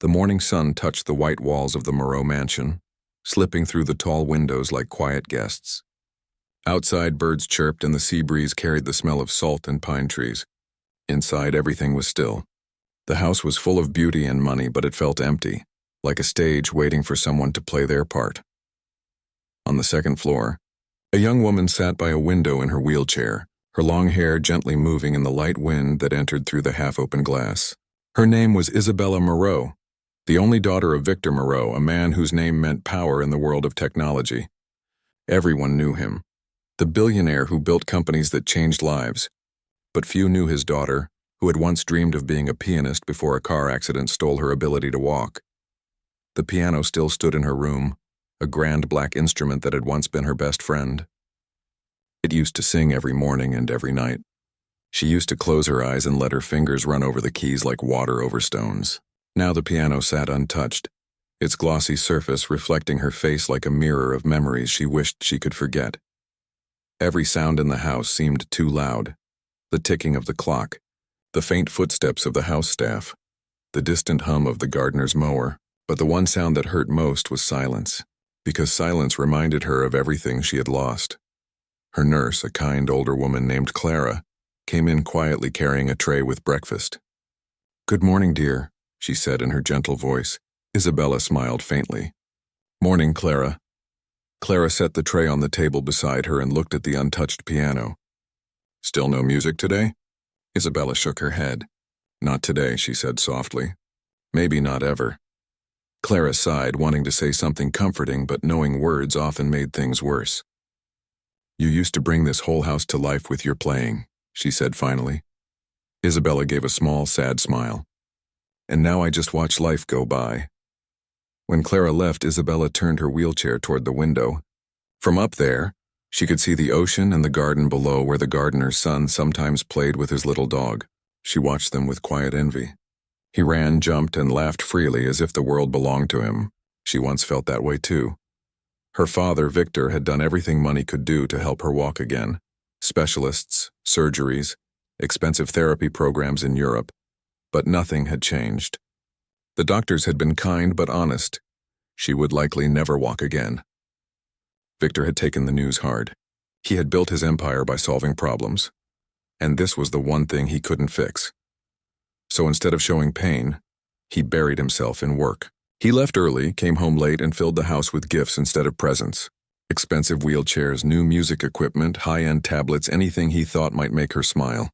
The morning sun touched the white walls of the Moreau mansion, slipping through the tall windows like quiet guests. Outside, birds chirped and the sea breeze carried the smell of salt and pine trees. Inside, everything was still. The house was full of beauty and money, but it felt empty, like a stage waiting for someone to play their part. On the second floor, a young woman sat by a window in her wheelchair, her long hair gently moving in the light wind that entered through the half-open glass. Her name was Isabella Moreau, the only daughter of Victor Moreau, a man whose name meant power in the world of technology. Everyone knew him, the billionaire who built companies that changed lives. But few knew his daughter, who had once dreamed of being a pianist before a car accident stole her ability to walk. The piano still stood in her room, a grand black instrument that had once been her best friend. It used to sing every morning and every night. She used to close her eyes and let her fingers run over the keys like water over stones. Now the piano sat untouched, its glossy surface reflecting her face like a mirror of memories she wished she could forget. Every sound in the house seemed too loud. The ticking of the clock, the faint footsteps of the house staff, the distant hum of the gardener's mower. But the one sound that hurt most was silence, because silence reminded her of everything she had lost. Her nurse, a kind older woman named Clara, came in quietly carrying a tray with breakfast. "Good morning, dear," she said in her gentle voice. Isabella smiled faintly. "Morning, Clara." Clara set the tray on the table beside her and looked at the untouched piano. "Still no music today?" Isabella shook her head. "Not today," she said softly. "Maybe not ever." Clara sighed, wanting to say something comforting, but knowing words often made things worse. "You used to bring this whole house to life with your playing," she said finally. Isabella gave a small, sad smile. "And now I just watch life go by." When Clara left, Isabella turned her wheelchair toward the window. From up there, she could see the ocean and the garden below where the gardener's son sometimes played with his little dog. She watched them with quiet envy. He ran, jumped, and laughed freely as if the world belonged to him. She once felt that way too. Her father, Victor, had done everything money could do to help her walk again. Specialists, surgeries, expensive therapy programs in Europe. But nothing had changed. The doctors had been kind but honest. She would likely never walk again. Victor had taken the news hard. He had built his empire by solving problems. And this was the one thing he couldn't fix. So instead of showing pain, he buried himself in work. He left early, came home late, and filled the house with gifts instead of presents. Expensive wheelchairs, new music equipment, high-end tablets, anything he thought might make her smile.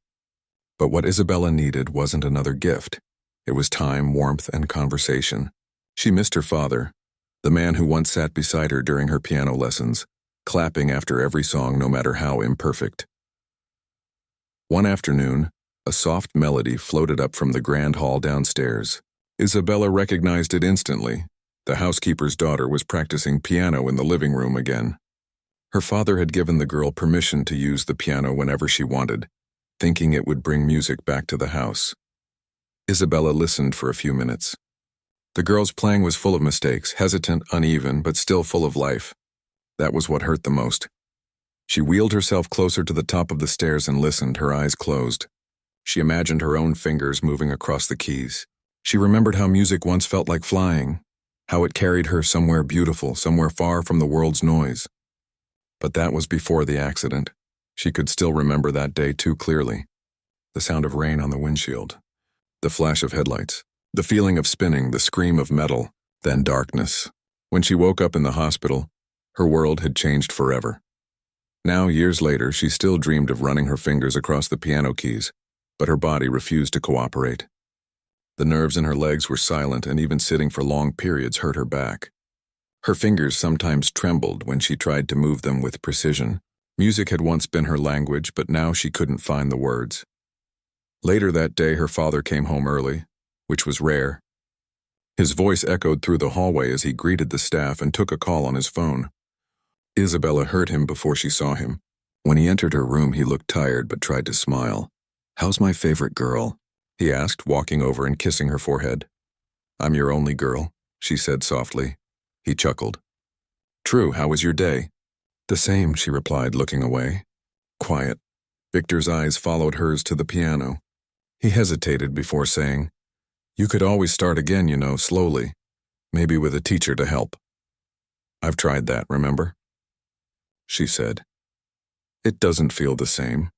But what Isabella needed wasn't another gift. It was time, warmth, and conversation. She missed her father, the man who once sat beside her during her piano lessons, clapping after every song no matter how imperfect. One afternoon, a soft melody floated up from the grand hall downstairs. Isabella recognized it instantly. The housekeeper's daughter was practicing piano in the living room again. Her father had given the girl permission to use the piano whenever she wanted, thinking it would bring music back to the house. Isabella listened for a few minutes. The girl's playing was full of mistakes, hesitant, uneven, but still full of life. That was what hurt the most. She wheeled herself closer to the top of the stairs and listened, her eyes closed. She imagined her own fingers moving across the keys. She remembered how music once felt like flying, how it carried her somewhere beautiful, somewhere far from the world's noise. But that was before the accident. She could still remember that day too clearly. The sound of rain on the windshield, the flash of headlights, the feeling of spinning, the scream of metal, then darkness. When she woke up in the hospital, her world had changed forever. Now, years later, she still dreamed of running her fingers across the piano keys, but her body refused to cooperate. The nerves in her legs were silent, and even sitting for long periods hurt her back. Her fingers sometimes trembled when she tried to move them with precision. Music had once been her language, but now she couldn't find the words. Later that day, her father came home early, which was rare. His voice echoed through the hallway as he greeted the staff and took a call on his phone. Isabella heard him before she saw him. When he entered her room, he looked tired but tried to smile. "How's my favorite girl?" he asked, walking over and kissing her forehead. "I'm your only girl," she said softly. He chuckled. "True, how was your day?" "The same," she replied, looking away. Quiet. Victor's eyes followed hers to the piano. He hesitated before saying, You could always start again, slowly, maybe with a teacher to help. I've tried that, remember? She said. It doesn't feel the same.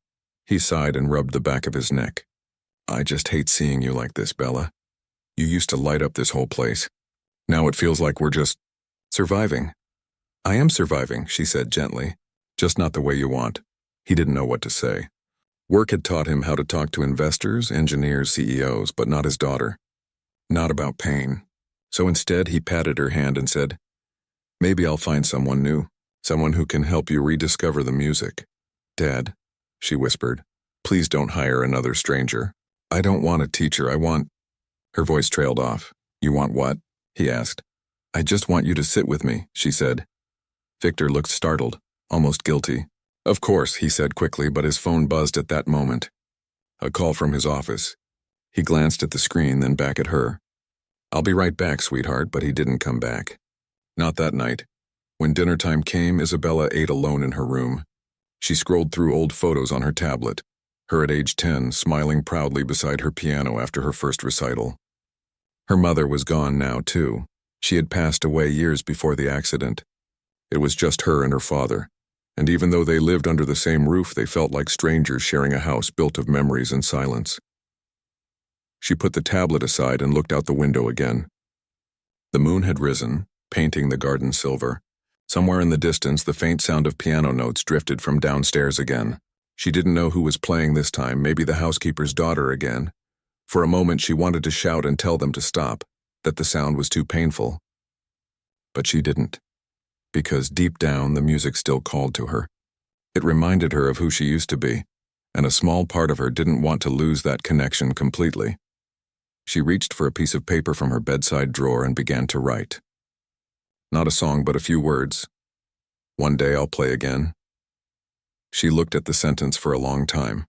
He sighed and rubbed the back of his neck. I just hate seeing you like this, Bella. You used to light up this whole place. Now it feels like we're just surviving. I am surviving, she said gently, just not the way you want. He didn't know what to say. Work had taught him how to talk to investors, engineers, CEOs, but not his daughter. Not about pain. So instead, he patted her hand and said, Maybe I'll find someone new, someone who can help you rediscover the music. Dad, she whispered, please don't hire another stranger. I don't want a teacher, I want... Her voice trailed off. You want what? He asked. I just want you to sit with me, she said. Victor looked startled, almost guilty. Of course, he said quickly, but his phone buzzed at that moment. A call from his office. He glanced at the screen, then back at her. I'll be right back, sweetheart, but he didn't come back. Not that night. When dinner time came, Isabella ate alone in her room. She scrolled through old photos on her tablet, her at age 10, smiling proudly beside her piano after her first recital. Her mother was gone now, too. She had passed away years before the accident. It was just her and her father, and even though they lived under the same roof, they felt like strangers sharing a house built of memories and silence. She put the tablet aside and looked out the window again. The moon had risen, painting the garden silver. Somewhere in the distance, the faint sound of piano notes drifted from downstairs again. She didn't know who was playing this time, maybe the housekeeper's daughter again. For a moment, she wanted to shout and tell them to stop, that the sound was too painful. But she didn't, because deep down, the music still called to her. It reminded her of who she used to be, and a small part of her didn't want to lose that connection completely. She reached for a piece of paper from her bedside drawer and began to write. Not a song, but a few words. One day I'll play again. She looked at the sentence for a long time.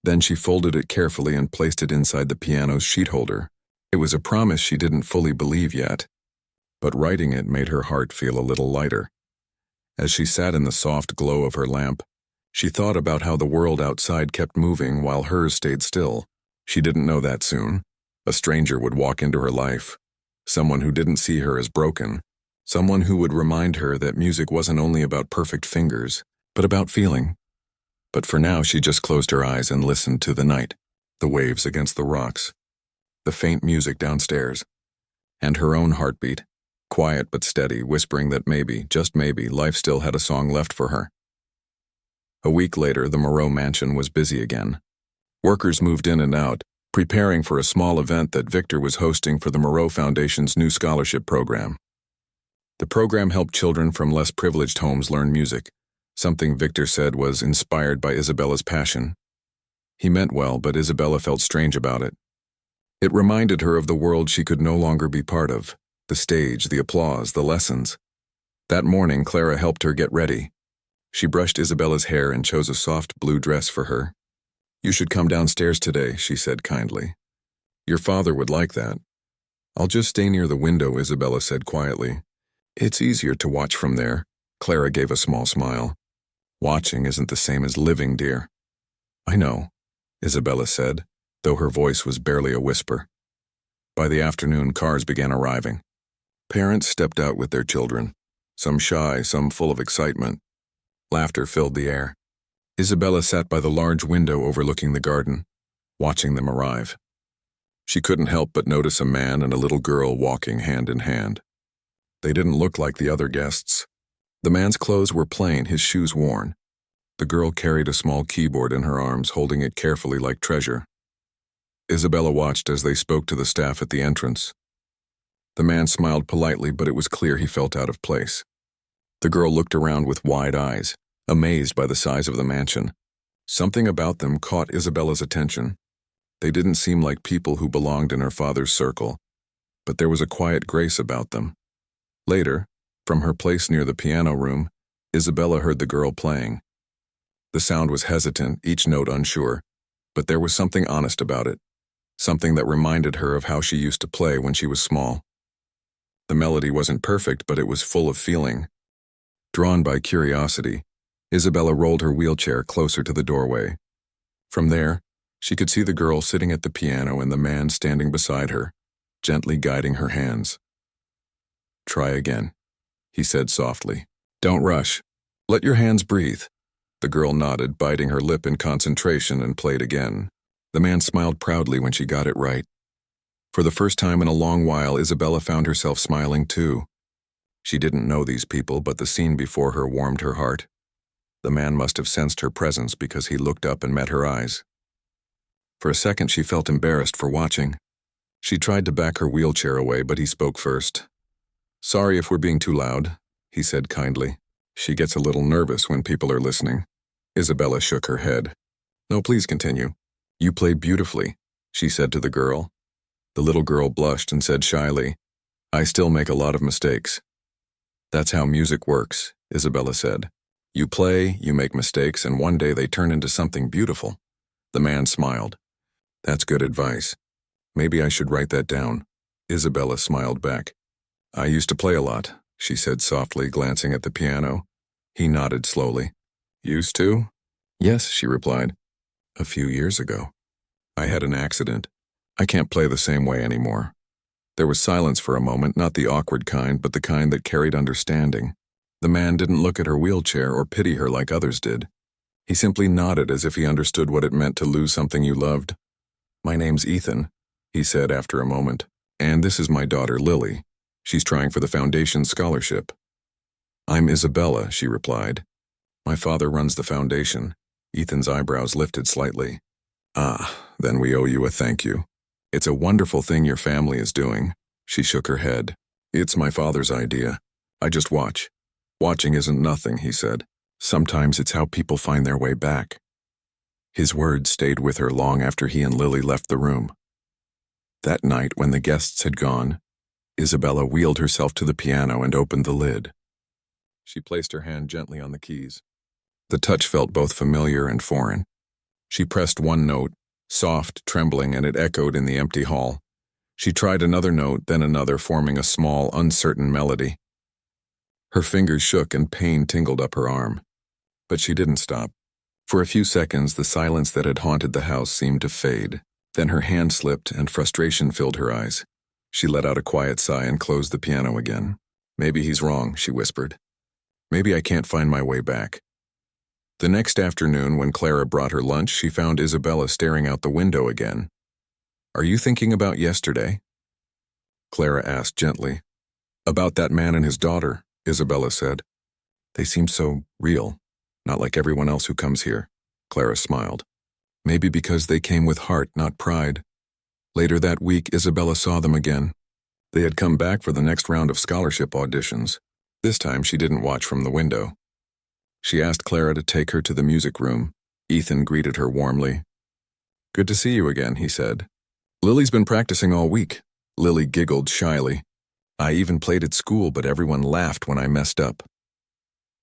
Then she folded it carefully and placed it inside the piano's sheet holder. It was a promise she didn't fully believe yet, but writing it made her heart feel a little lighter. As she sat in the soft glow of her lamp, she thought about how the world outside kept moving while hers stayed still. She didn't know that soon. A stranger would walk into her life, someone who didn't see her as broken, someone who would remind her that music wasn't only about perfect fingers, but about feeling. But for now, she just closed her eyes and listened to the night, the waves against the rocks, the faint music downstairs, and her own heartbeat, quiet but steady, whispering that maybe, just maybe, life still had a song left for her. A week later, the Moreau mansion was busy again. Workers moved in and out, preparing for a small event that Victor was hosting for the Moreau Foundation's new scholarship program. The program helped children from less privileged homes learn music, something Victor said was inspired by Isabella's passion. He meant well, but Isabella felt strange about it. It reminded her of the world she could no longer be part of, the stage, the applause, the lessons. That morning, Clara helped her get ready. She brushed Isabella's hair and chose a soft blue dress for her. You should come downstairs today, she said kindly. Your father would like that. I'll just stay near the window, Isabella said quietly. It's easier to watch from there. Clara gave a small smile. Watching isn't the same as living, dear. I know, Isabella said, though her voice was barely a whisper. By the afternoon, cars began arriving. Parents stepped out with their children, some shy, some full of excitement. Laughter filled the air. Isabella sat by the large window overlooking the garden, watching them arrive. She couldn't help but notice a man and a little girl walking hand in hand. They didn't look like the other guests. The man's clothes were plain, his shoes worn. The girl carried a small keyboard in her arms, holding it carefully like treasure. Isabella watched as they spoke to the staff at the entrance. The man smiled politely, but it was clear he felt out of place. The girl looked around with wide eyes, amazed by the size of the mansion. Something about them caught Isabella's attention. They didn't seem like people who belonged in her father's circle, but there was a quiet grace about them. Later, from her place near the piano room, Isabella heard the girl playing. The sound was hesitant, each note unsure, but there was something honest about it, something that reminded her of how she used to play when she was small. The melody wasn't perfect, but it was full of feeling. Drawn by curiosity, Isabella rolled her wheelchair closer to the doorway. From there, She could see the girl sitting at the piano and the man standing beside her, gently guiding her hands. "Try again," he said softly. "Don't rush. Let your hands breathe." The girl nodded, biting her lip in concentration, and played again. The man smiled proudly when she got it right. For the first time in a long while, Isabella found herself smiling too. She didn't know these people, but the scene before her warmed her heart. The man must have sensed her presence because he looked up and met her eyes. For a second, she felt embarrassed for watching. She tried to back her wheelchair away, but he spoke first. "Sorry if we're being too loud," he said kindly. "She gets a little nervous when people are listening." Isabella shook her head. "No, please continue. You played beautifully," she said to the girl. The little girl blushed and said shyly, "I still make a lot of mistakes." "That's how music works," Isabella said. "You play, you make mistakes, and one day they turn into something beautiful." The man smiled. "That's good advice. Maybe I should write that down." Isabella smiled back. "I used to play a lot," she said softly, glancing at the piano. He nodded slowly. "Used to?" "Yes," she replied. "A few years ago. I had an accident. I can't play the same way anymore." There was silence for a moment, not the awkward kind, but the kind that carried understanding. The man didn't look at her wheelchair or pity her like others did. He simply nodded as if he understood what it meant to lose something you loved. "My name's Ethan," he said after a moment, "and this is my daughter Lily. She's trying for the foundation scholarship." "I'm Isabella," she replied. "My father runs the foundation." Ethan's eyebrows lifted slightly. "Ah, then we owe you a thank you. It's a wonderful thing your family is doing." She shook her head. "It's my father's idea. I just watch. Watching isn't nothing," he said. "Sometimes it's how people find their way back." His words stayed with her long after he and Lily left the room. That night, when the guests had gone, Isabella wheeled herself to the piano and opened the lid. She placed her hand gently on the keys. The touch felt both familiar and foreign. She pressed one note, soft, trembling, and it echoed in the empty hall. She tried another note, then another, forming a small, uncertain melody. Her fingers shook and pain tingled up her arm. But she didn't stop. For a few seconds, the silence that had haunted the house seemed to fade. Then her hand slipped and frustration filled her eyes. She let out a quiet sigh and closed the piano again. "Maybe he's wrong," she whispered. "Maybe I can't find my way back." The next afternoon, when Clara brought her lunch, she found Isabella staring out the window again. "Are you thinking about yesterday?" Clara asked gently. "About that man and his daughter," Isabella said. "They seem so real, not like everyone else who comes here." Clara smiled. "Maybe because they came with heart, not pride." Later that week, Isabella saw them again. They had come back for the next round of scholarship auditions. This time she didn't watch from the window. She asked Clara to take her to the music room. Ethan greeted her warmly. "Good to see you again," he said. "Lily's been practicing all week." Lily giggled shyly. "I even played at school, but everyone laughed when I messed up."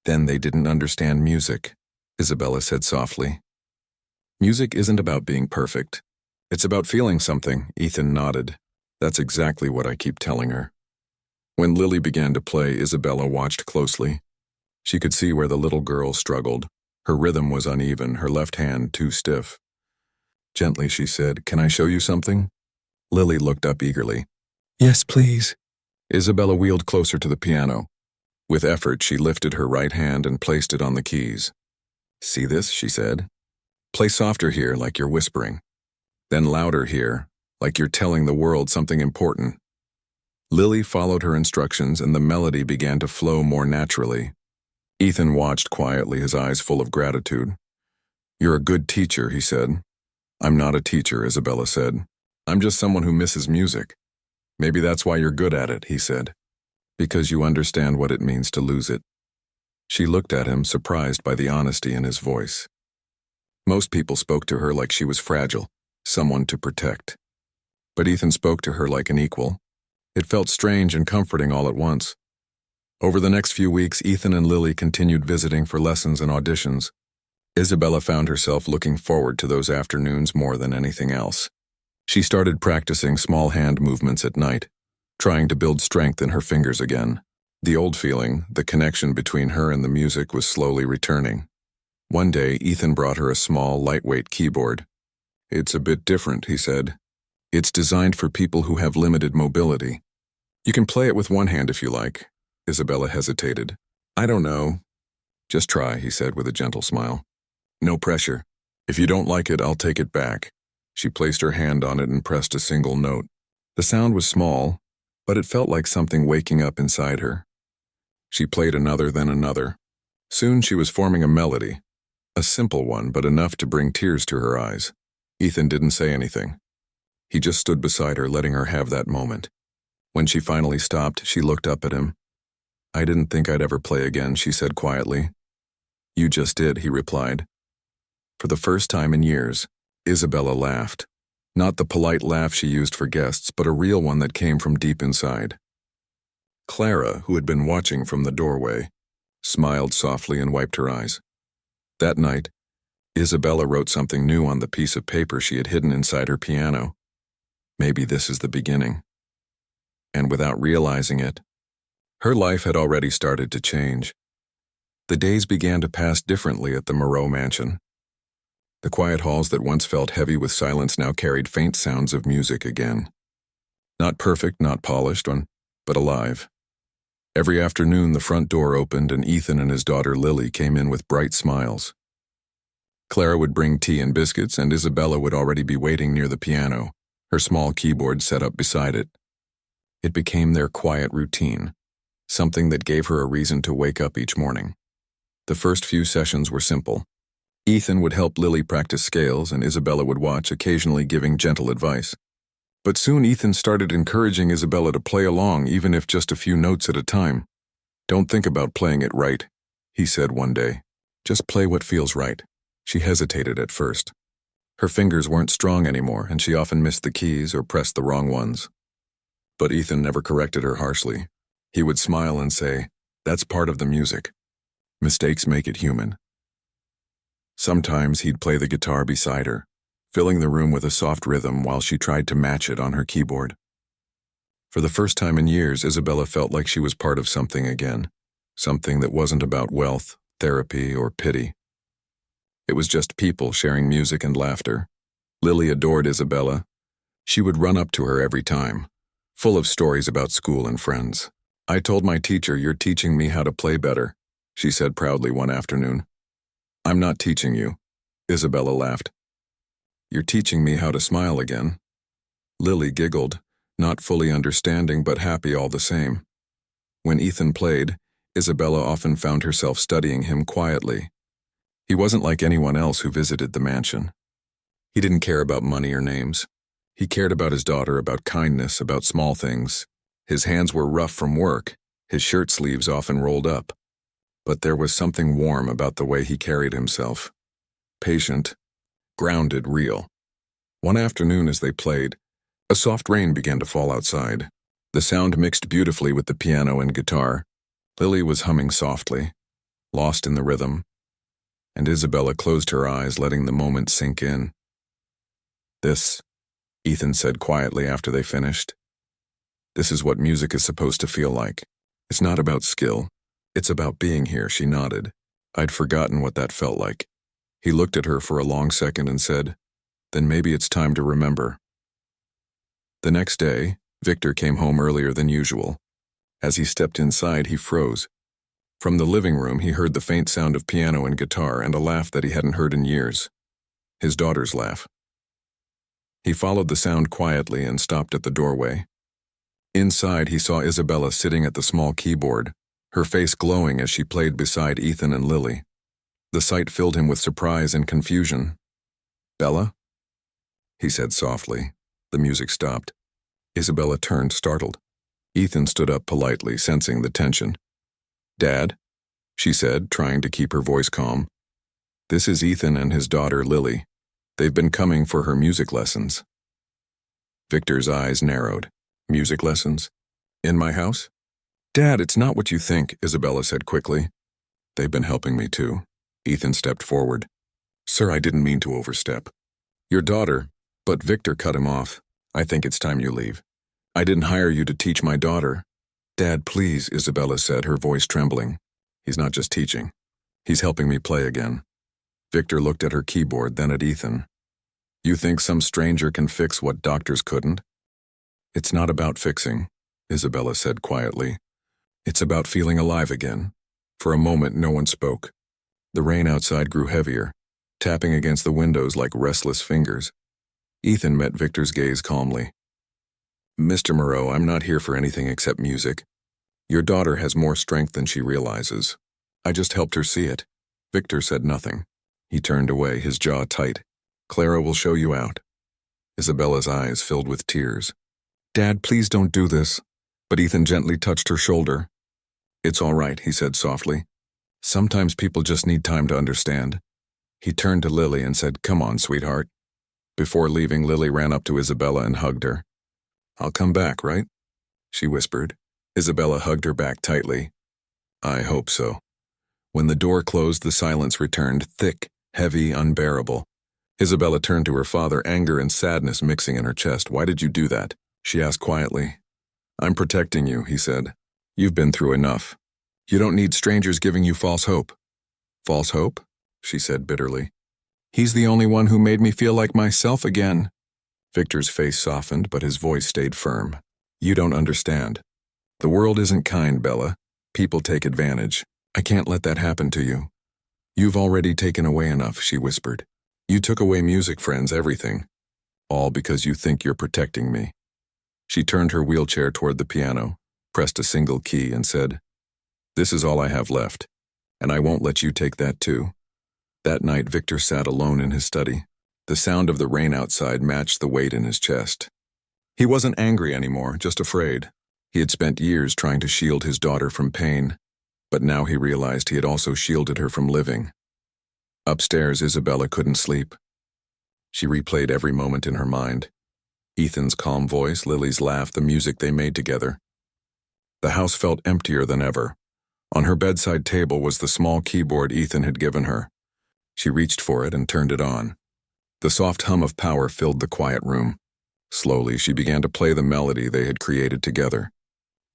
"Then they didn't understand music," Isabella said softly. "Music isn't about being perfect. It's about feeling something," Ethan nodded. "That's exactly what I keep telling her." When Lily began to play, Isabella watched closely. She could see where the little girl struggled. Her rhythm was uneven, her left hand too stiff. Gently, she said, "Can I show you something?" Lily looked up eagerly. "Yes, please." Isabella wheeled closer to the piano. With effort, she lifted her right hand and placed it on the keys. "See this?" she said. "Play softer here, like you're whispering. Then louder here, like you're telling the world something important." Lily followed her instructions and the melody began to flow more naturally. Ethan watched quietly, his eyes full of gratitude. "You're a good teacher," he said. "I'm not a teacher," Isabella said. "I'm just someone who misses music." "Maybe that's why you're good at it," he said. "Because you understand what it means to lose it." She looked at him, surprised by the honesty in his voice. Most people spoke to her like she was fragile, someone to protect. But Ethan spoke to her like an equal. It felt strange and comforting all at once. Over the next few weeks, Ethan and Lily continued visiting for lessons and auditions. Isabella found herself looking forward to those afternoons more than anything else. She started practicing small hand movements at night, trying to build strength in her fingers again. The old feeling, the connection between her and the music, was slowly returning. One day, Ethan brought her a small, lightweight keyboard. It's a bit different, he said. It's designed for people who have limited mobility. You can play it with one hand if you like. Isabella hesitated. I don't know. Just try, he said with a gentle smile. No pressure. If you don't like it, I'll take it back. She placed her hand on it and pressed a single note. The sound was small, but it felt like something waking up inside her. She played another, then another. Soon she was forming a melody. A simple one, but enough to bring tears to her eyes. Ethan didn't say anything. He just stood beside her, letting her have that moment. When she finally stopped, she looked up at him. I didn't think I'd ever play again, she said quietly. You just did, he replied. For the first time in years, Isabella laughed. Not the polite laugh she used for guests, but a real one that came from deep inside. Clara, who had been watching from the doorway, smiled softly and wiped her eyes. That night, Isabella wrote something new on the piece of paper she had hidden inside her piano. Maybe this is the beginning. And without realizing it, her life had already started to change. The days began to pass differently at the Moreau mansion. The quiet halls that once felt heavy with silence now carried faint sounds of music again. Not perfect, not polished, but alive. Every afternoon the front door opened and Ethan and his daughter Lily came in with bright smiles. Clara would bring tea and biscuits, and Isabella would already be waiting near the piano, her small keyboard set up beside it. It became their quiet routine, something that gave her a reason to wake up each morning. The first few sessions were simple. Ethan would help Lily practice scales, and Isabella would watch, occasionally giving gentle advice. But soon Ethan started encouraging Isabella to play along, even if just a few notes at a time. Don't think about playing it right, he said one day. Just play what feels right. She hesitated at first. Her fingers weren't strong anymore, and she often missed the keys or pressed the wrong ones. But Ethan never corrected her harshly. He would smile and say, "That's part of the music. Mistakes make it human." Sometimes he'd play the guitar beside her, filling the room with a soft rhythm while she tried to match it on her keyboard. For the first time in years, Isabella felt like she was part of something again, something that wasn't about wealth, therapy, or pity. It was just people sharing music and laughter. Lily adored Isabella. She would run up to her every time, full of stories about school and friends. I told my teacher, "You're teaching me how to play better," she said proudly one afternoon. "I'm not teaching you," Isabella laughed. "You're teaching me how to smile again." Lily giggled, not fully understanding but happy all the same. When Ethan played, Isabella often found herself studying him quietly. He wasn't like anyone else who visited the mansion. He didn't care about money or names. He cared about his daughter, about kindness, about small things. His hands were rough from work, his shirt sleeves often rolled up. But there was something warm about the way he carried himself. Patient, grounded, real. One afternoon as they played, a soft rain began to fall outside. The sound mixed beautifully with the piano and guitar. Lily was humming softly, lost in the rhythm, and Isabella closed her eyes, letting the moment sink in. "This," Ethan said quietly after they finished. "This is what music is supposed to feel like. It's not about skill. It's about being here," she nodded. "I'd forgotten what that felt like." He looked at her for a long second and said, "Then maybe it's time to remember." The next day, Victor came home earlier than usual. As he stepped inside, he froze. From the living room, he heard the faint sound of piano and guitar and a laugh that he hadn't heard in years. His daughter's laugh. He followed the sound quietly and stopped at the doorway. Inside, he saw Isabella sitting at the small keyboard, her face glowing as she played beside Ethan and Lily. The sight filled him with surprise and confusion. "Bella?" he said softly. The music stopped. Isabella turned, startled. Ethan stood up politely, sensing the tension. "Dad?" she said, trying to keep her voice calm. "This is Ethan and his daughter, Lily. They've been coming for her music lessons." Victor's eyes narrowed. "Music lessons? In my house?" "Dad, it's not what you think," Isabella said quickly. "They've been helping me too." Ethan stepped forward. "Sir, I didn't mean to overstep. Your daughter," but Victor cut him off. "I think it's time you leave. I didn't hire you to teach my daughter." "Dad, please," Isabella said, her voice trembling. "He's not just teaching. He's helping me play again." Victor looked at her keyboard, then at Ethan. You think some stranger can fix what doctors couldn't? It's not about fixing, Isabella said quietly. It's about feeling alive again. For a moment, no one spoke. The rain outside grew heavier, tapping against the windows like restless fingers. Ethan met Victor's gaze calmly. Mr. Moreau, I'm not here for anything except music. Your daughter has more strength than she realizes. I just helped her see it. Victor said nothing. He turned away, his jaw tight. Clara will show you out. Isabella's eyes filled with tears. Dad, please don't do this. But Ethan gently touched her shoulder. It's all right, he said softly. Sometimes people just need time to understand. He turned to Lily and said, Come on, sweetheart. Before leaving, Lily ran up to Isabella and hugged her. I'll come back, right? She whispered. Isabella hugged her back tightly. I hope so. When the door closed, the silence returned, thick, heavy, unbearable. Isabella turned to her father, anger and sadness mixing in her chest. Why did you do that? She asked quietly. I'm protecting you, he said. You've been through enough. You don't need strangers giving you false hope. False hope? She said bitterly. He's the only one who made me feel like myself again. Victor's face softened, but his voice stayed firm. You don't understand. The world isn't kind, Bella. People take advantage. I can't let that happen to you. You've already taken away enough, she whispered. You took away music, friends, everything. All because you think you're protecting me. She turned her wheelchair toward the piano, pressed a single key, and said, This is all I have left, and I won't let you take that too. That night, Victor sat alone in his study. The sound of the rain outside matched the weight in his chest. He wasn't angry anymore, just afraid. He had spent years trying to shield his daughter from pain, but now he realized he had also shielded her from living. Upstairs, Isabella couldn't sleep. She replayed every moment in her mind. Ethan's calm voice, Lily's laugh, the music they made together. The house felt emptier than ever. On her bedside table was the small keyboard Ethan had given her. She reached for it and turned it on. The soft hum of power filled the quiet room. Slowly, she began to play the melody they had created together.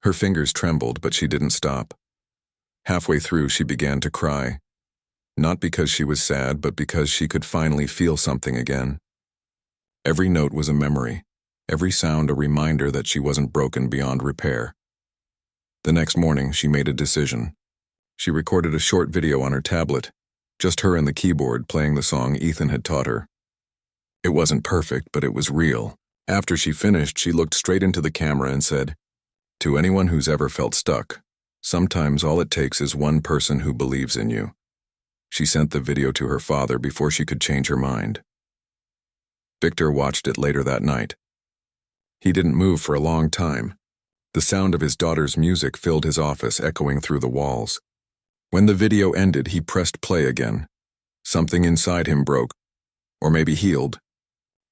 Her fingers trembled, but she didn't stop. Halfway through, she began to cry. Not because she was sad, but because she could finally feel something again. Every note was a memory, every sound a reminder that she wasn't broken beyond repair. The next morning, she made a decision. She recorded a short video on her tablet, just her and the keyboard playing the song Ethan had taught her. It wasn't perfect, but it was real. After she finished, she looked straight into the camera and said, To anyone who's ever felt stuck, sometimes all it takes is one person who believes in you. She sent the video to her father before she could change her mind. Victor watched it later that night. He didn't move for a long time. The sound of his daughter's music filled his office, echoing through the walls. When the video ended, he pressed play again. Something inside him broke, or maybe healed.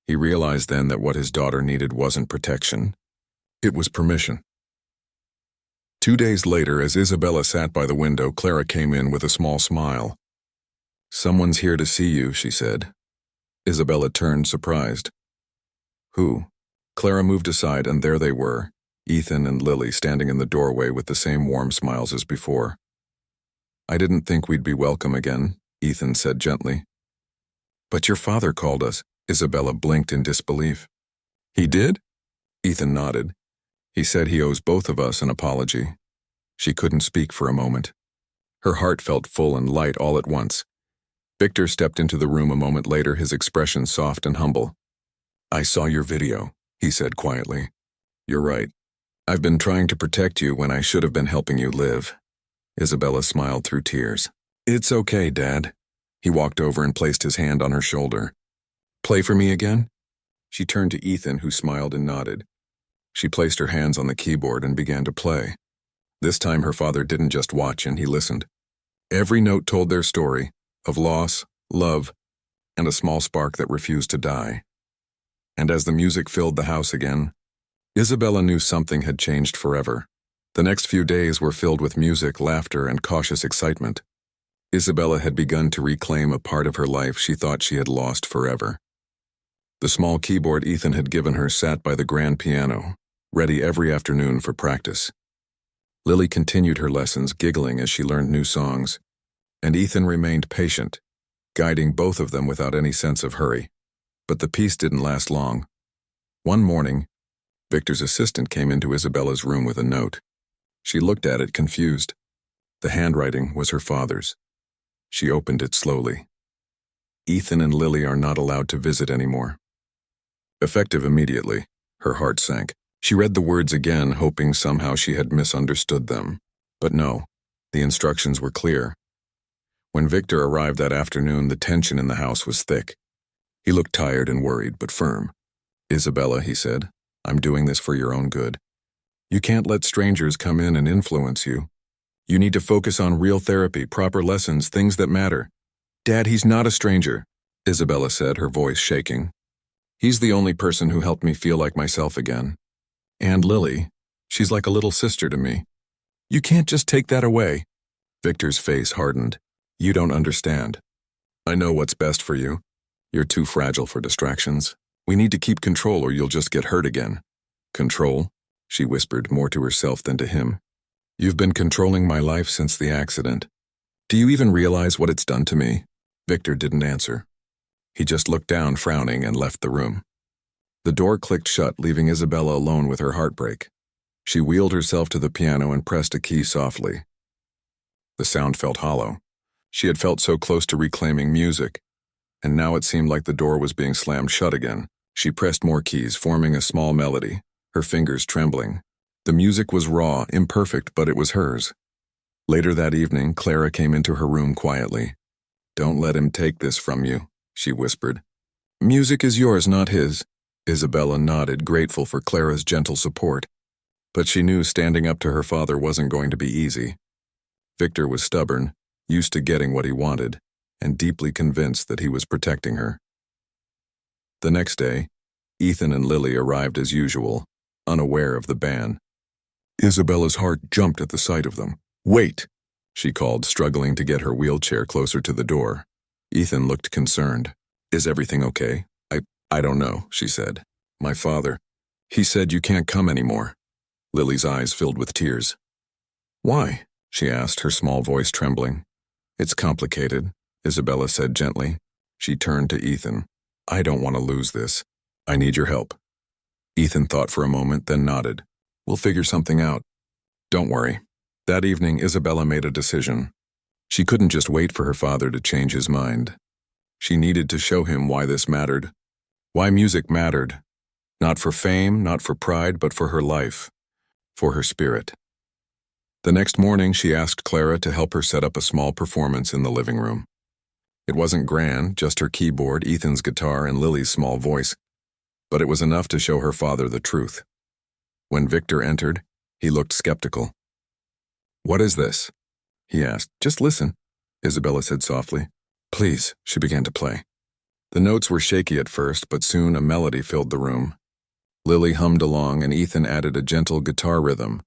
He realized then that what his daughter needed wasn't protection. It was permission. 2 days later, as Isabella sat by the window, Clara came in with a small smile. Someone's here to see you, she said. Isabella turned, surprised. Who? Clara moved aside, and there they were, Ethan and Lily standing in the doorway with the same warm smiles as before. I didn't think we'd be welcome again, Ethan said gently. But your father called us. Isabella blinked in disbelief. He did? Ethan nodded. He said he owes both of us an apology. She couldn't speak for a moment. Her heart felt full and light all at once. Victor stepped into the room a moment later, his expression soft and humble. I saw your video, he said quietly. You're right. I've been trying to protect you when I should have been helping you live. Isabella smiled through tears. It's okay, Dad. He walked over and placed his hand on her shoulder. Play for me again? She turned to Ethan, who smiled and nodded. She placed her hands on the keyboard and began to play. This time her father didn't just watch, and he listened. Every note told their story, of loss, love, and a small spark that refused to die. And as the music filled the house again, Isabella knew something had changed forever. The next few days were filled with music, laughter, and cautious excitement. Isabella had begun to reclaim a part of her life she thought she had lost forever. The small keyboard Ethan had given her sat by the grand piano, ready every afternoon for practice. Lily continued her lessons, giggling as she learned new songs, and Ethan remained patient, guiding both of them without any sense of hurry. But the peace didn't last long. One morning, Victor's assistant came into Isabella's room with a note. She looked at it, confused. The handwriting was her father's. She opened it slowly. Ethan and Lily are not allowed to visit anymore. Effective immediately, her heart sank. She read the words again, hoping somehow she had misunderstood them. But no, the instructions were clear. When Victor arrived that afternoon, the tension in the house was thick. He looked tired and worried, but firm. "Isabella," he said, "I'm doing this for your own good. You can't let strangers come in and influence you. You need to focus on real therapy, proper lessons, things that matter." "Dad, he's not a stranger," Isabella said, her voice shaking. "He's the only person who helped me feel like myself again. And Lily, she's like a little sister to me. You can't just take that away." Victor's face hardened. "You don't understand. I know what's best for you. You're too fragile for distractions. We need to keep control or you'll just get hurt again." "Control?" she whispered, more to herself than to him. "You've been controlling my life since the accident. Do you even realize what it's done to me?" Victor didn't answer. He just looked down, frowning, and left the room. The door clicked shut, leaving Isabella alone with her heartbreak. She wheeled herself to the piano and pressed a key softly. The sound felt hollow. She had felt so close to reclaiming music, and now it seemed like the door was being slammed shut again. She pressed more keys, forming a small melody, her fingers trembling. The music was raw, imperfect, but it was hers. Later that evening, Clara came into her room quietly. "Don't let him take this from you," she whispered. "Music is yours, not his." Isabella nodded, grateful for Clara's gentle support. But she knew standing up to her father wasn't going to be easy. Victor was stubborn, used to getting what he wanted, and deeply convinced that he was protecting her. The next day, Ethan and Lily arrived as usual, unaware of the ban. Isabella's heart jumped at the sight of them. "Wait!" she called, struggling to get her wheelchair closer to the door. Ethan looked concerned. "Is everything okay?" I don't know," she said. "My father. He said you can't come anymore." Lily's eyes filled with tears. "Why?" she asked, her small voice trembling. "It's complicated," Isabella said gently. She turned to Ethan. "I don't want to lose this. I need your help." Ethan thought for a moment, then nodded. "We'll figure something out. Don't worry." That evening, Isabella made a decision. She couldn't just wait for her father to change his mind. She needed to show him why this mattered. Why music mattered. Not for fame, not for pride, but for her life. For her spirit. The next morning, she asked Clara to help her set up a small performance in the living room. It wasn't grand, just her keyboard, Ethan's guitar, and Lily's small voice. But it was enough to show her father the truth. When Victor entered, he looked skeptical. "What is this?" he asked. "Just listen," Isabella said softly. "Please," she began to play. The notes were shaky at first, but soon a melody filled the room. Lily hummed along, and Ethan added a gentle guitar rhythm.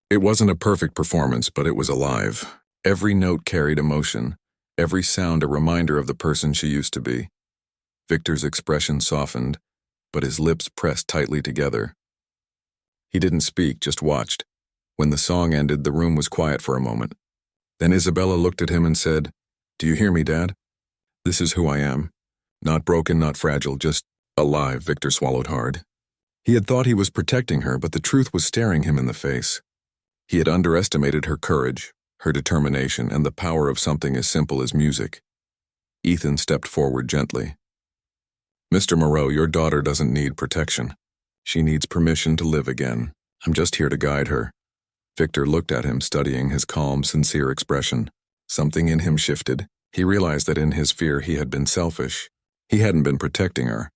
It wasn't a perfect performance, but it was alive. Every note carried emotion, every sound a reminder of the person she used to be. Victor's expression softened, but his lips pressed tightly together. He didn't speak, just watched. When the song ended, the room was quiet for a moment. Then Isabella looked at him and said, "Do you hear me, Dad? This is who I am. Not broken, not fragile, just alive." Victor swallowed hard. He had thought he was protecting her, but the truth was staring him in the face. He had underestimated her courage, her determination, and the power of something as simple as music. Ethan stepped forward gently. "Mr. Moreau, your daughter doesn't need protection. She needs permission to live again. I'm just here to guide her." Victor looked at him, studying his calm, sincere expression. Something in him shifted. He realized that in his fear he had been selfish. He hadn't been protecting her.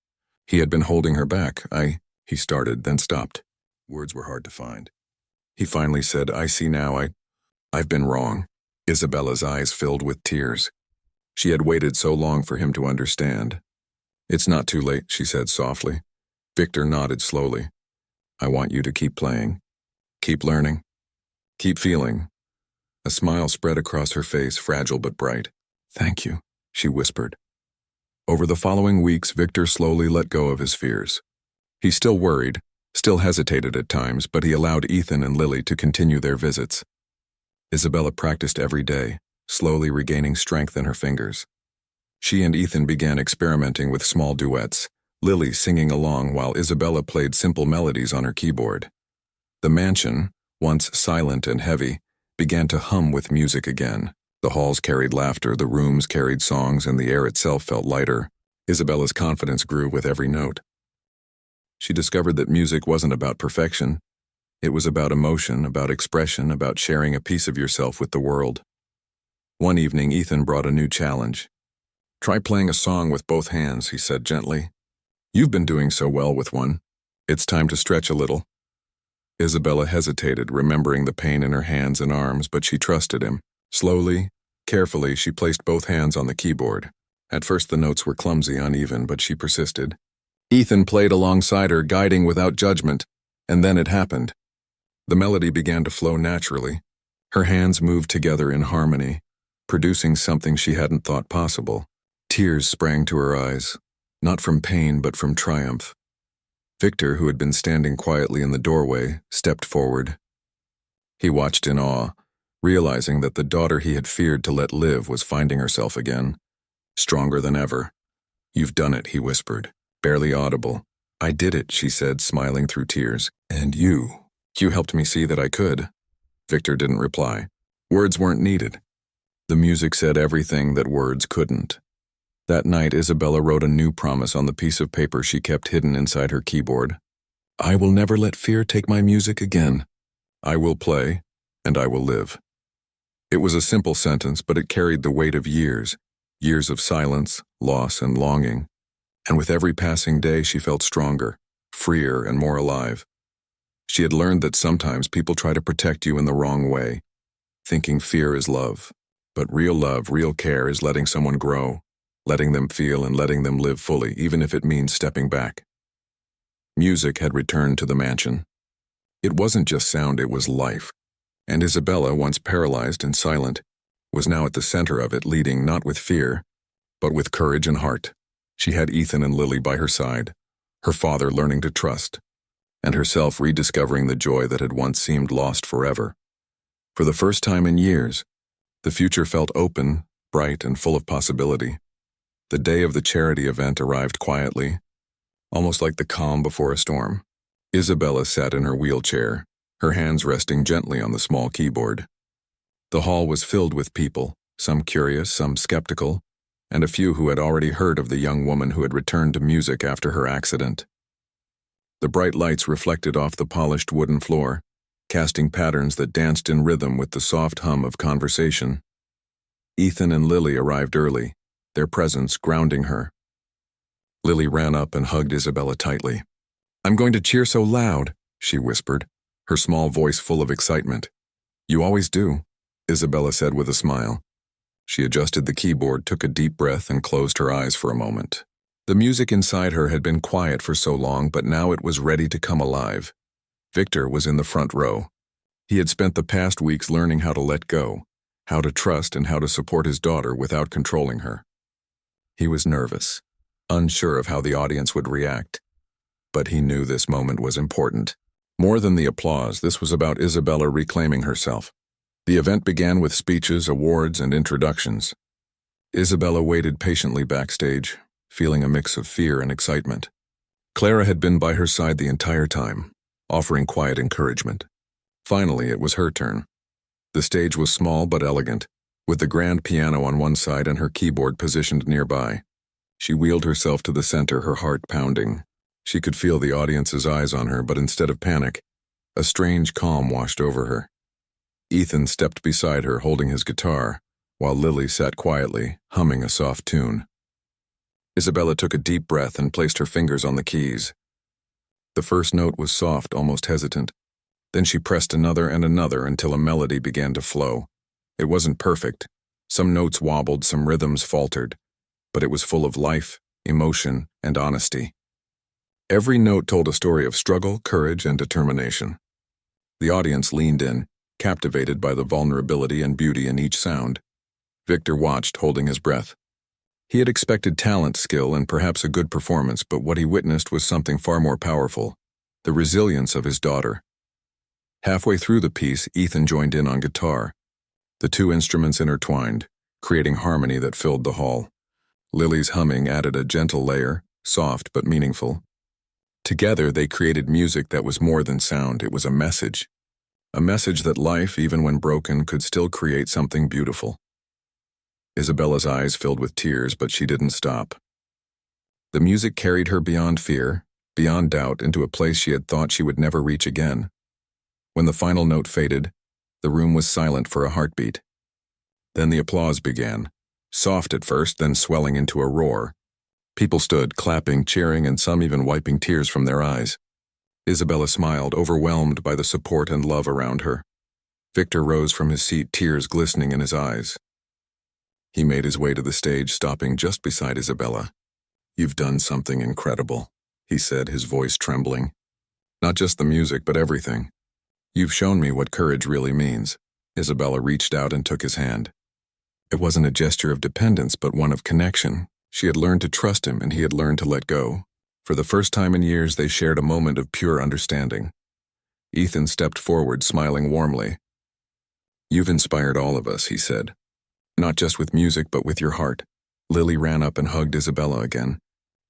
He had been holding her back. He started, then stopped. Words were hard to find. He finally said, "I see now, I've been wrong." Isabella's eyes filled with tears. She had waited so long for him to understand. "It's not too late," she said softly. Victor nodded slowly. "I want you to keep playing. Keep learning. Keep feeling." A smile spread across her face, fragile but bright. "Thank you," she whispered. Over the following weeks, Victor slowly let go of his fears. He still worried, still hesitated at times, but he allowed Ethan and Lily to continue their visits. Isabella practiced every day, slowly regaining strength in her fingers. She and Ethan began experimenting with small duets, Lily singing along while Isabella played simple melodies on her keyboard. The mansion, once silent and heavy, began to hum with music again. The halls carried laughter, the rooms carried songs, and the air itself felt lighter. Isabella's confidence grew with every note. She discovered that music wasn't about perfection. It was about emotion, about expression, about sharing a piece of yourself with the world. One evening, Ethan brought a new challenge. "Try playing a song with both hands," he said gently. "You've been doing so well with one. It's time to stretch a little." Isabella hesitated, remembering the pain in her hands and arms, but she trusted him. Slowly, carefully, she placed both hands on the keyboard. At first the notes were clumsy, uneven, but she persisted. Ethan played alongside her, guiding without judgment, and then it happened. The melody began to flow naturally. Her hands moved together in harmony, producing something she hadn't thought possible. Tears sprang to her eyes, not from pain but from triumph. Victor, who had been standing quietly in the doorway, stepped forward. He watched in awe, realizing that the daughter he had feared to let live was finding herself again, stronger than ever. "You've done it," he whispered, barely audible. "I did it," she said, smiling through tears. "And you helped me see that I could." Victor didn't reply. Words weren't needed. The music said everything that words couldn't. That night, Isabella wrote a new promise on the piece of paper she kept hidden inside her keyboard. "I will never let fear take my music again. I will play, and I will live." It was a simple sentence, but it carried the weight of years of silence, loss, and longing. And with every passing day, she felt stronger, freer, and more alive. She had learned that sometimes people try to protect you in the wrong way, thinking fear is love. But real love, real care is letting someone grow, letting them feel and letting them live fully, even if it means stepping back. Music had returned to the mansion. It wasn't just sound, it was life. And Isabella, once paralyzed and silent, was now at the center of it, leading not with fear, but with courage and heart. She had Ethan and Lily by her side, her father learning to trust, and herself rediscovering the joy that had once seemed lost forever. For the first time in years, the future felt open, bright, and full of possibility. The day of the charity event arrived quietly, almost like the calm before a storm. Isabella sat in her wheelchair, her hands resting gently on the small keyboard. The hall was filled with people, some curious, some skeptical, and a few who had already heard of the young woman who had returned to music after her accident. The bright lights reflected off the polished wooden floor, casting patterns that danced in rhythm with the soft hum of conversation. Ethan and Lily arrived early, their presence grounding her. Lily ran up and hugged Isabella tightly. "I'm going to cheer so loud," she whispered, her small voice full of excitement. "You always do," Isabella said with a smile. She adjusted the keyboard, took a deep breath, and closed her eyes for a moment. The music inside her had been quiet for so long, but now it was ready to come alive. Victor was in the front row. He had spent the past weeks learning how to let go, how to trust, and how to support his daughter without controlling her. He was nervous, unsure of how the audience would react. But he knew this moment was important. More than the applause, this was about Isabella reclaiming herself. The event began with speeches, awards, and introductions. Isabella waited patiently backstage, feeling a mix of fear and excitement. Clara had been by her side the entire time, offering quiet encouragement. Finally, it was her turn. The stage was small but elegant, with the grand piano on one side and her keyboard positioned nearby. She wheeled herself to the center, her heart pounding. She could feel the audience's eyes on her, but instead of panic, a strange calm washed over her. Ethan stepped beside her, holding his guitar, while Lily sat quietly, humming a soft tune. Isabella took a deep breath and placed her fingers on the keys. The first note was soft, almost hesitant. Then she pressed another and another until a melody began to flow. It wasn't perfect. Some notes wobbled, some rhythms faltered, but it was full of life, emotion, and honesty. Every note told a story of struggle, courage, and determination. The audience leaned in, captivated by the vulnerability and beauty in each sound. Victor watched, holding his breath. He had expected talent, skill, and perhaps a good performance, but what he witnessed was something far more powerful: the resilience of his daughter. Halfway through the piece, Ethan joined in on guitar. The two instruments intertwined, creating harmony that filled the hall. Lily's humming added a gentle layer, soft but meaningful. Together, they created music that was more than sound. It was a message. A message that life, even when broken, could still create something beautiful. Isabella's eyes filled with tears, but she didn't stop. The music carried her beyond fear, beyond doubt, into a place she had thought she would never reach again. When the final note faded, the room was silent for a heartbeat. Then the applause began, soft at first, then swelling into a roar. People stood, clapping, cheering, and some even wiping tears from their eyes. Isabella smiled, overwhelmed by the support and love around her. Victor rose from his seat, tears glistening in his eyes. He made his way to the stage, stopping just beside Isabella. "You've done something incredible," he said, his voice trembling. "Not just the music, but everything. You've shown me what courage really means." Isabella reached out and took his hand. It wasn't a gesture of dependence, but one of connection. She had learned to trust him, and he had learned to let go. For the first time in years, they shared a moment of pure understanding. Ethan stepped forward, smiling warmly. "You've inspired all of us," he said. "Not just with music, but with your heart." Lily ran up and hugged Isabella again.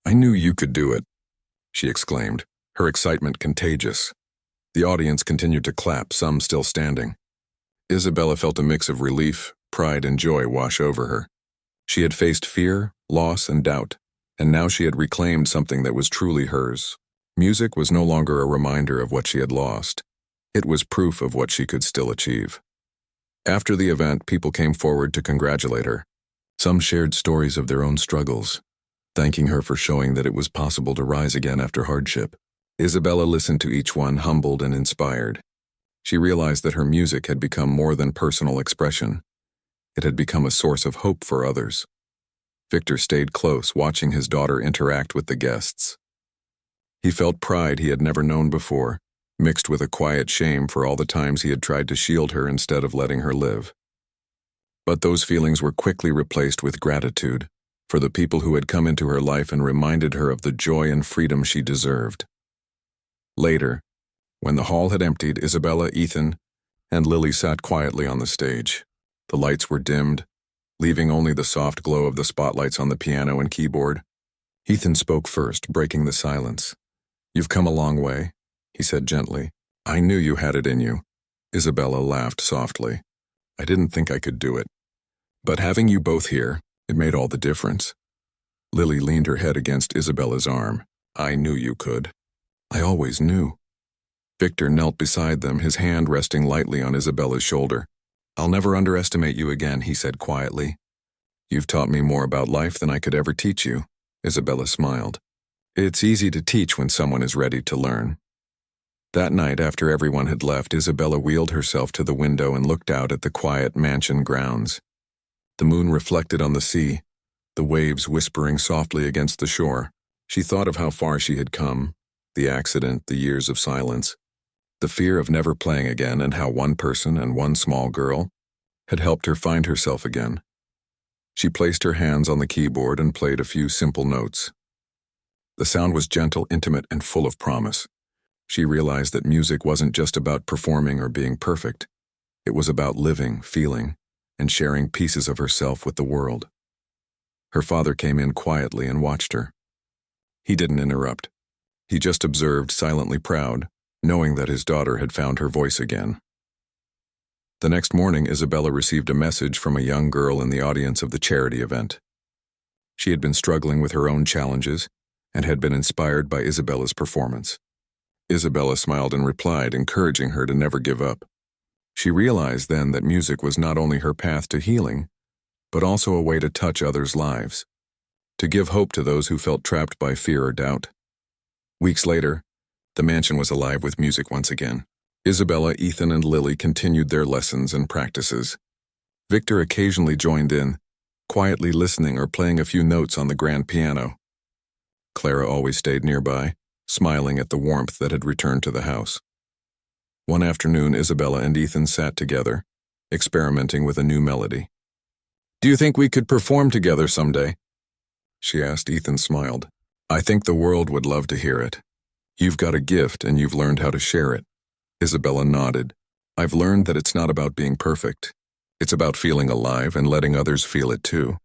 "I knew you could do it," she exclaimed, her excitement contagious. The audience continued to clap, some still standing. Isabella felt a mix of relief, pride, and joy wash over her. She had faced fear, loss, and doubt, and now she had reclaimed something that was truly hers. Music was no longer a reminder of what she had lost. It was proof of what she could still achieve. After the event, people came forward to congratulate her. Some shared stories of their own struggles, thanking her for showing that it was possible to rise again after hardship. Isabella listened to each one, humbled and inspired. She realized that her music had become more than personal expression. It had become a source of hope for others. Victor stayed close, watching his daughter interact with the guests. He felt pride he had never known before, mixed with a quiet shame for all the times he had tried to shield her instead of letting her live. But those feelings were quickly replaced with gratitude for the people who had come into her life and reminded her of the joy and freedom she deserved. Later, when the hall had emptied, Isabella, Ethan, and Lily sat quietly on the stage. The lights were dimmed, leaving only the soft glow of the spotlights on the piano and keyboard. Ethan spoke first, breaking the silence. "You've come a long way," he said gently. "I knew you had it in you." Isabella laughed softly. "I didn't think I could do it. But having you both here, it made all the difference." Lily leaned her head against Isabella's arm. "I knew you could. I always knew." Victor knelt beside them, his hand resting lightly on Isabella's shoulder. "I'll never underestimate you again," he said quietly. "You've taught me more about life than I could ever teach you." Isabella smiled. "It's easy to teach when someone is ready to learn." That night, after everyone had left, Isabella wheeled herself to the window and looked out at the quiet mansion grounds. The moon reflected on the sea, the waves whispering softly against the shore. She thought of how far she had come, the accident, the years of silence, the fear of never playing again, and how one person and one small girl had helped her find herself again. She placed her hands on the keyboard and played a few simple notes. The sound was gentle, intimate, and full of promise. She realized that music wasn't just about performing or being perfect. It was about living, feeling, and sharing pieces of herself with the world. Her father came in quietly and watched her. He didn't interrupt. He just observed, silently proud, knowing that his daughter had found her voice again. The next morning, Isabella received a message from a young girl in the audience of the charity event. She had been struggling with her own challenges and had been inspired by Isabella's performance. Isabella smiled and replied, encouraging her to never give up. She realized then that music was not only her path to healing, but also a way to touch others' lives, to give hope to those who felt trapped by fear or doubt. Weeks later, the mansion was alive with music once again. Isabella, Ethan, and Lily continued their lessons and practices. Victor occasionally joined in, quietly listening or playing a few notes on the grand piano. Clara always stayed nearby, smiling at the warmth that had returned to the house. One afternoon, Isabella and Ethan sat together, experimenting with a new melody. "Do you think we could perform together someday?" she asked. Ethan smiled. "I think the world would love to hear it. You've got a gift and you've learned how to share it." Isabella nodded. "I've learned that it's not about being perfect. It's about feeling alive and letting others feel it too."